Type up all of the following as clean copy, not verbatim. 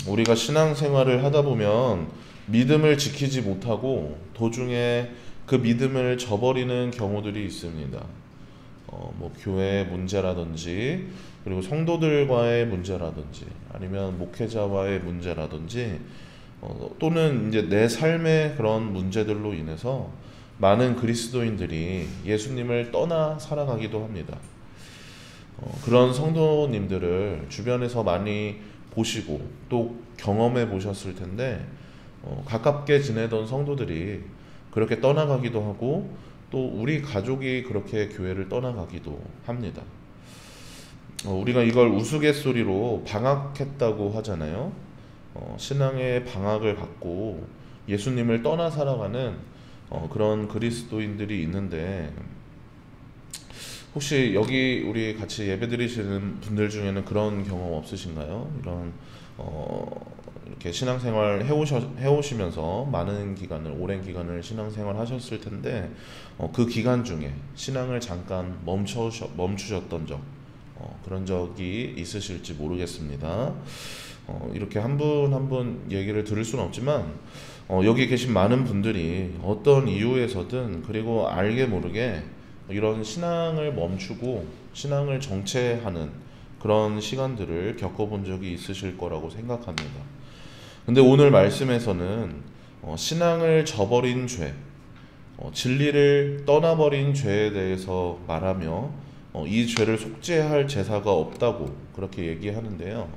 우리가 신앙생활을 하다 보면 믿음을 지키지 못하고 도중에 그 믿음을 저버리는 경우들이 있습니다. 뭐 교회의 문제라든지, 그리고 성도들과의 문제라든지, 아니면 목회자와의 문제라든지, 또는 이제 내 삶의 그런 문제들로 인해서 많은 그리스도인들이 예수님을 떠나 살아가기도 합니다. 그런 성도님들을 주변에서 많이 보시고 또 경험해 보셨을 텐데, 가깝게 지내던 성도들이 그렇게 떠나가기도 하고 또 우리 가족이 그렇게 교회를 떠나가기도 합니다. 우리가 이걸 우스갯소리로 방학했다고 하잖아요. 신앙의 방학을 갖고 예수님을 떠나 살아가는 그런 그리스도인들이 있는데, 혹시 여기 우리 같이 예배드리시는 분들 중에는 그런 경험 없으신가요? 이런 이렇게 신앙생활 해오시면서 많은 기간을, 오랜 기간을 신앙생활 하셨을 텐데, 그 기간 중에 신앙을 잠깐 멈추셨던 적, 그런 적이 있으실지 모르겠습니다. 이렇게 한 분 한 분 얘기를 들을 수는 없지만, 여기 계신 많은 분들이 어떤 이유에서든, 그리고 알게 모르게 이런 신앙을 멈추고 신앙을 정체하는 그런 시간들을 겪어본 적이 있으실 거라고 생각합니다. 근데 오늘 말씀에서는 신앙을 저버린 죄, 진리를 떠나버린 죄에 대해서 말하며, 이 죄를 속죄할 제사가 없다고 그렇게 얘기하는데요.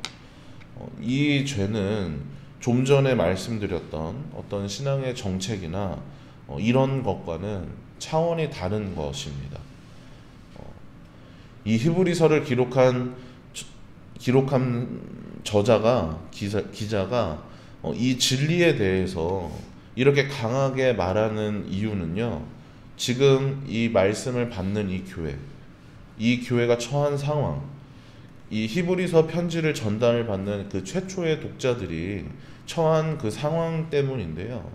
이 죄는 좀 전에 말씀드렸던 어떤 신앙의 정책이나 이런 것과는 차원이 다른 것입니다. 이 히브리서를 기록한 기자가 이 진리에 대해서 이렇게 강하게 말하는 이유는요, 지금 이 말씀을 받는 이 교회가 처한 상황, 이 히브리서 편지를 전달받는 그 최초의 독자들이 처한 그 상황 때문인데요.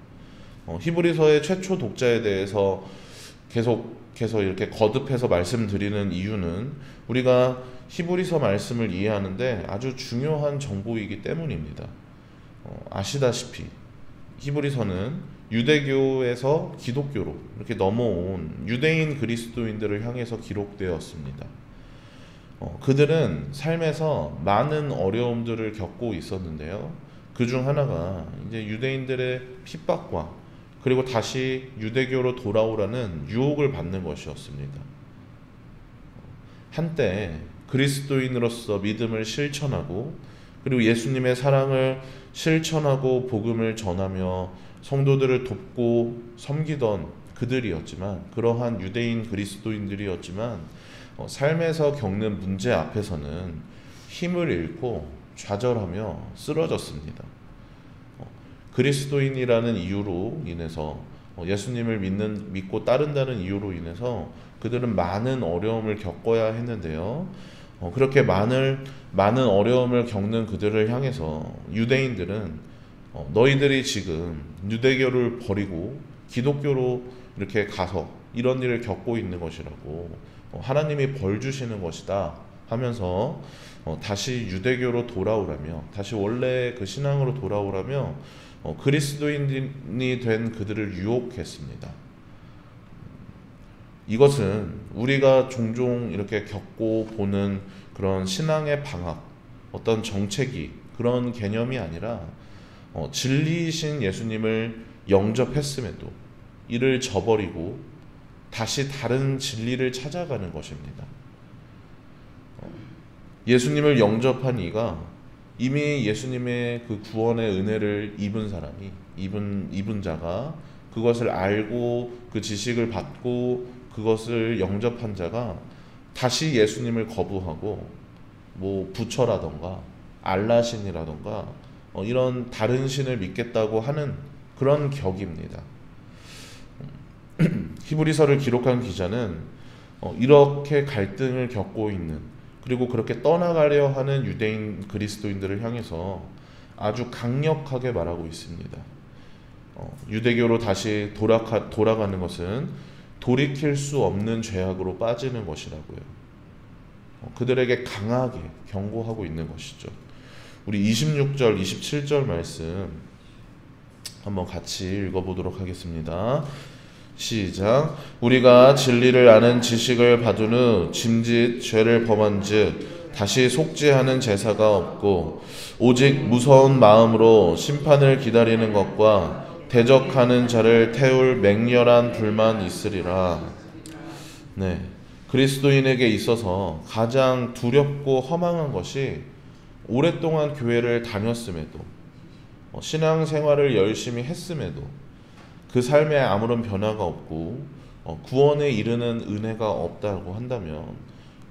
히브리서의 최초 독자에 대해서 계속해서 이렇게 거듭해서 말씀드리는 이유는, 우리가 히브리서 말씀을 이해하는데 아주 중요한 정보이기 때문입니다. 아시다시피 히브리서는 유대교에서 기독교로 이렇게 넘어온 유대인 그리스도인들을 향해서 기록되었습니다. 그들은 삶에서 많은 어려움들을 겪고 있었는데요. 그 중 하나가 이제 유대인들의 핍박과, 그리고 다시 유대교로 돌아오라는 유혹을 받는 것이었습니다. 한때 그리스도인으로서 믿음을 실천하고, 그리고 예수님의 사랑을 실천하고 복음을 전하며 성도들을 돕고 섬기던 그들이었지만, 그러한 유대인 그리스도인들이었지만, 삶에서 겪는 문제 앞에서는 힘을 잃고 좌절하며 쓰러졌습니다. 그리스도인이라는 이유로 인해서, 예수님을 믿고 따른다는 이유로 인해서 그들은 많은 어려움을 겪어야 했는데요. 그렇게 많은 어려움을 겪는 그들을 향해서 유대인들은, 너희들이 지금 유대교를 버리고 기독교로 이렇게 가서 이런 일을 겪고 있는 것이라고, 하나님이 벌 주시는 것이다 하면서 다시 유대교로 돌아오라며, 다시 원래 그 신앙으로 돌아오라며 그리스도인이 된 그들을 유혹했습니다. 이것은 우리가 종종 이렇게 겪고 보는 그런 신앙의 방학, 어떤 정체기, 그런 개념이 아니라, 진리이신 예수님을 영접했음에도 이를 저버리고 다시 다른 진리를 찾아가는 것입니다. 예수님을 영접한 이가 이미 예수님의 그 구원의 은혜를 입은 사람이, 입은 자가, 그것을 알고 그 지식을 받고 그것을 영접한 자가 다시 예수님을 거부하고 뭐 부처라던가 알라신이라던가 이런 다른 신을 믿겠다고 하는 그런 격입니다. 히브리서를 기록한 기자는 이렇게 갈등을 겪고 있는, 그리고 그렇게 떠나가려 하는 유대인 그리스도인들을 향해서 아주 강력하게 말하고 있습니다. 유대교로 다시 돌아가는 것은 돌이킬 수 없는 죄악으로 빠지는 것이라고요. 그들에게 강하게 경고하고 있는 것이죠. 우리 26절, 27절 말씀 한번 같이 읽어보도록 하겠습니다. 시작. 우리가 진리를 아는 지식을 받은 후 짐짓 죄를 범한즉 다시 속죄하는 제사가 없고 오직 무서운 마음으로 심판을 기다리는 것과 대적하는 자를 태울 맹렬한 불만 있으리라. 네, 그리스도인에게 있어서 가장 두렵고 허망한 것이 오랫동안 교회를 다녔음에도 신앙생활을 열심히 했음에도 그 삶에 아무런 변화가 없고 구원에 이르는 은혜가 없다고 한다면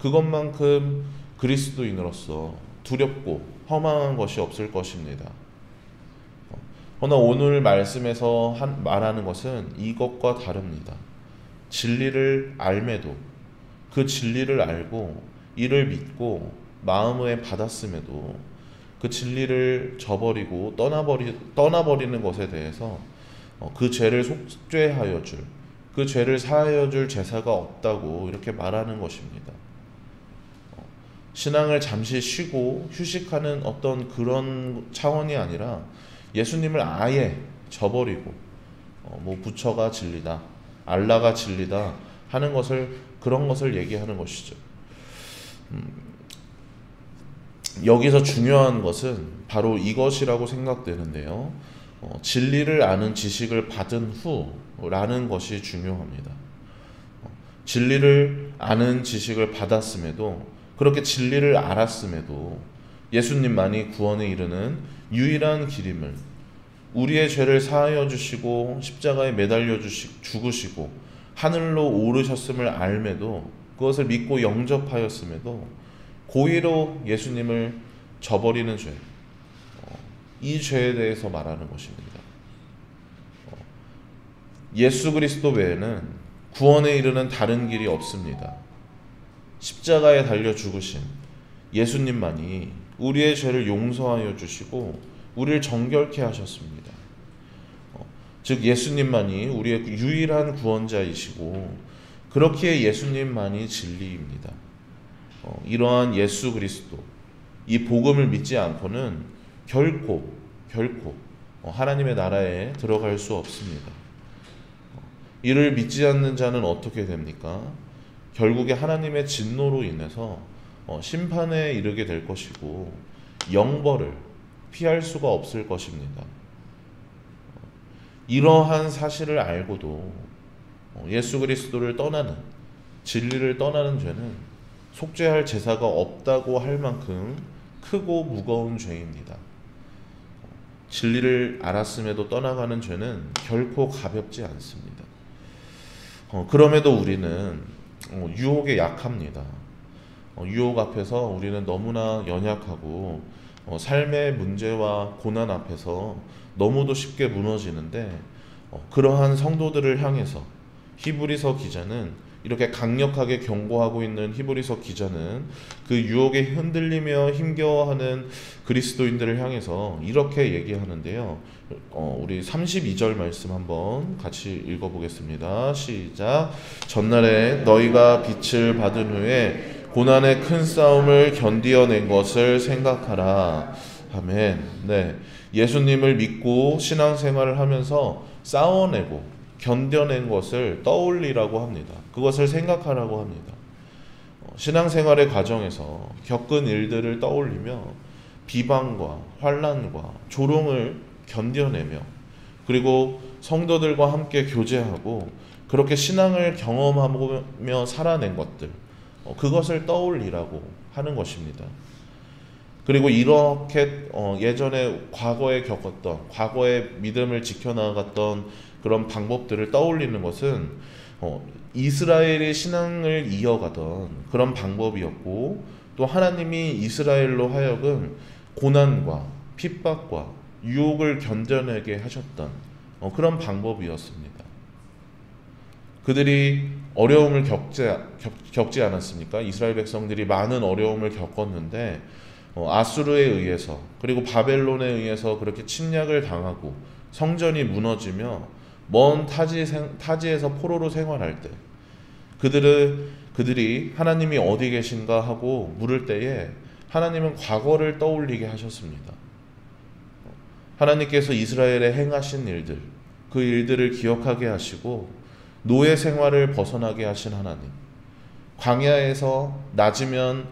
그것만큼 그리스도인으로서 두렵고 허망한 것이 없을 것입니다. 그러나 오늘 말씀에서 말하는 것은 이것과 다릅니다. 진리를 알매도 그 진리를 알고 이를 믿고 마음에 받았음에도 그 진리를 저버리고 떠나버리는 것에 대해서 그 죄를 속죄하여 줄, 그 죄를 사하여 줄 제사가 없다고 이렇게 말하는 것입니다. 신앙을 잠시 쉬고 휴식하는 어떤 그런 차원이 아니라 예수님을 아예 저버리고 뭐 부처가 진리다, 알라가 진리다 하는 것을, 그런 것을 얘기하는 것이죠. 여기서 중요한 것은 바로 이것이라고 생각되는데요. 진리를 아는 지식을 받은 후라는 것이 중요합니다. 진리를 아는 지식을 받았음에도, 그렇게 진리를 알았음에도 예수님만이 구원에 이르는 유일한 길임을, 우리의 죄를 사하여 주시고 십자가에 매달려 죽으시고 하늘로 오르셨음을 알매도, 그것을 믿고 영접하였음에도 고의로 예수님을 저버리는 죄, 이 죄에 대해서 말하는 것입니다. 예수 그리스도 외에는 구원에 이르는 다른 길이 없습니다. 십자가에 달려 죽으신 예수님만이 우리의 죄를 용서하여 주시고 우리를 정결케 하셨습니다. 즉 예수님만이 우리의 유일한 구원자이시고 그렇기에 예수님만이 진리입니다. 이러한 예수 그리스도, 이 복음을 믿지 않고는 결코 하나님의 나라에 들어갈 수 없습니다. 이를 믿지 않는 자는 어떻게 됩니까? 결국에 하나님의 진노로 인해서 심판에 이르게 될 것이고 영벌을 피할 수가 없을 것입니다. 이러한 사실을 알고도 예수 그리스도를 떠나는, 진리를 떠나는 죄는 속죄할 제사가 없다고 할 만큼 크고 무거운 죄입니다. 진리를 알았음에도 떠나가는 죄는 결코 가볍지 않습니다. 그럼에도 우리는 유혹에 약합니다. 유혹 앞에서 우리는 너무나 연약하고 삶의 문제와 고난 앞에서 너무도 쉽게 무너지는데, 그러한 성도들을 향해서 히브리서 기자는, 이렇게 강력하게 경고하고 있는 히브리서 기자는 그 유혹에 흔들리며 힘겨워하는 그리스도인들을 향해서 이렇게 얘기하는데요. 우리 32절 말씀 한번 같이 읽어보겠습니다. 시작. 전날에 너희가 빛을 받은 후에 고난의 큰 싸움을 견디어낸 것을 생각하라. 아멘. 네, 예수님을 믿고 신앙생활을 하면서 싸워내고 견뎌낸 것을 떠올리라고 합니다. 그것을 생각하라고 합니다. 신앙생활의 과정에서 겪은 일들을 떠올리며 비방과 환난과 조롱을 견뎌내며, 그리고 성도들과 함께 교제하고 그렇게 신앙을 경험하며 살아낸 것들, 그것을 떠올리라고 하는 것입니다. 그리고 이렇게 예전에 과거에 겪었던, 과거의 믿음을 지켜나갔던 그런 방법들을 떠올리는 것은 이스라엘의 신앙을 이어가던 그런 방법이었고, 또 하나님이 이스라엘로 하여금 고난과 핍박과 유혹을 견뎌내게 하셨던 그런 방법이었습니다. 그들이 어려움을 겪지 않았습니까? 이스라엘 백성들이 많은 어려움을 겪었는데 아수르에 의해서, 그리고 바벨론에 의해서 그렇게 침략을 당하고 성전이 무너지며 먼 타지에서 포로로 생활할 때 그들이 하나님이 어디 계신가 하고 물을 때에 하나님은 과거를 떠올리게 하셨습니다. 하나님께서 이스라엘에 행하신 일들, 그 일들을 기억하게 하시고 노예 생활을 벗어나게 하신 하나님, 광야에서 낮이면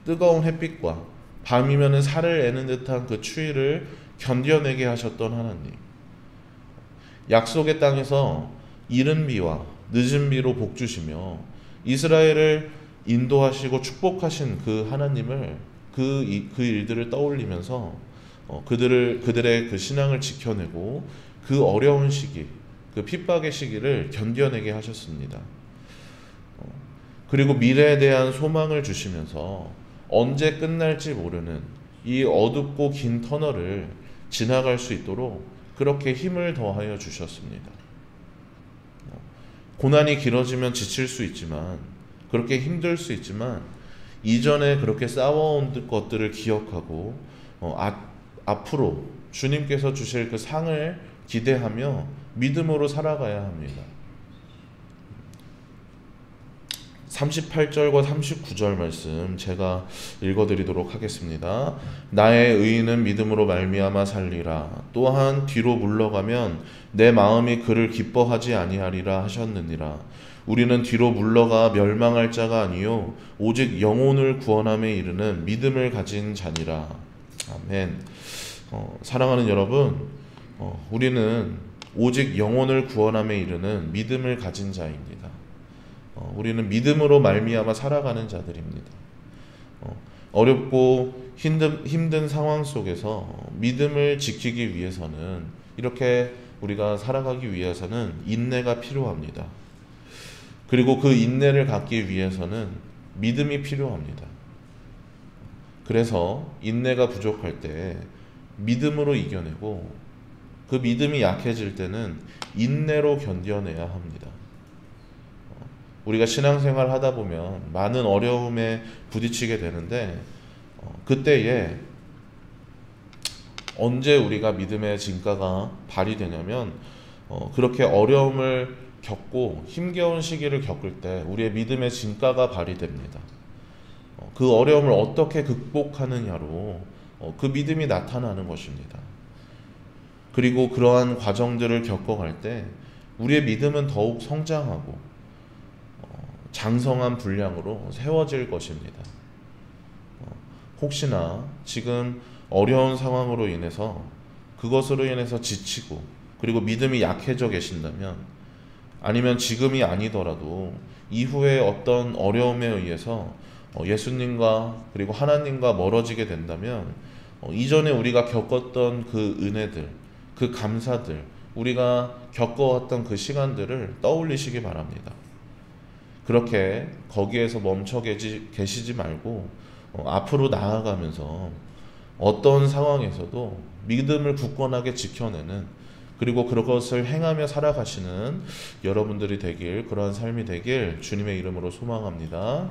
뜨거운 햇빛과 밤이면 살을 애는 듯한 그 추위를 견뎌내게 하셨던 하나님, 약속의 땅에서 이른 비와 늦은 비로 복 주시며 이스라엘을 인도하시고 축복하신 그 하나님을 그 일들을 떠올리면서 그들의 그 신앙을 지켜내고 그 어려운 시기, 그 핍박의 시기를 견뎌내게 하셨습니다. 그리고 미래에 대한 소망을 주시면서 언제 끝날지 모르는 이 어둡고 긴 터널을 지나갈 수 있도록 그렇게 힘을 더하여 주셨습니다. 고난이 길어지면 지칠 수 있지만, 그렇게 힘들 수 있지만, 이전에 그렇게 싸워온 것들을 기억하고 앞으로 주님께서 주실 그 상을 기대하며 믿음으로 살아가야 합니다. 38절과 39절 말씀 제가 읽어드리도록 하겠습니다. 나의 의인은 믿음으로 말미암아 살리라. 또한 뒤로 물러가면 내 마음이 그를 기뻐하지 아니하리라 하셨느니라. 우리는 뒤로 물러가 멸망할 자가 아니요 오직 영혼을 구원함에 이르는 믿음을 가진 자니라. 아멘. 사랑하는 여러분, 우리는 오직 영혼을 구원함에 이르는 믿음을 가진 자입니다. 우리는 믿음으로 말미암아 살아가는 자들입니다. 어렵고 힘든 상황 속에서 믿음을 지키기 위해서는, 이렇게 우리가 살아가기 위해서는 인내가 필요합니다. 그리고 그 인내를 갖기 위해서는 믿음이 필요합니다. 그래서 인내가 부족할 때 믿음으로 이겨내고, 그 믿음이 약해질 때는 인내로 견뎌내야 합니다. 우리가 신앙생활 하다 보면 많은 어려움에 부딪히게 되는데, 그때에 언제 우리가 믿음의 진가가 발휘되냐면, 그렇게 어려움을 겪고 힘겨운 시기를 겪을 때 우리의 믿음의 진가가 발휘됩니다. 그 어려움을 어떻게 극복하느냐로 그 믿음이 나타나는 것입니다. 그리고 그러한 과정들을 겪어갈 때 우리의 믿음은 더욱 성장하고 장성한 분량으로 세워질 것입니다. 혹시나 지금 어려운 상황으로 인해서, 그것으로 인해서 지치고 그리고 믿음이 약해져 계신다면, 아니면 지금이 아니더라도 이후에 어떤 어려움에 의해서 예수님과 그리고 하나님과 멀어지게 된다면, 이전에 우리가 겪었던 그 은혜들, 그 감사들, 우리가 겪어왔던 그 시간들을 떠올리시기 바랍니다. 그렇게 거기에서 멈춰 계시지 말고 앞으로 나아가면서 어떤 상황에서도 믿음을 굳건하게 지켜내는, 그리고 그것을 행하며 살아가시는 여러분들이 되길, 그러한 삶이 되길 주님의 이름으로 소망합니다.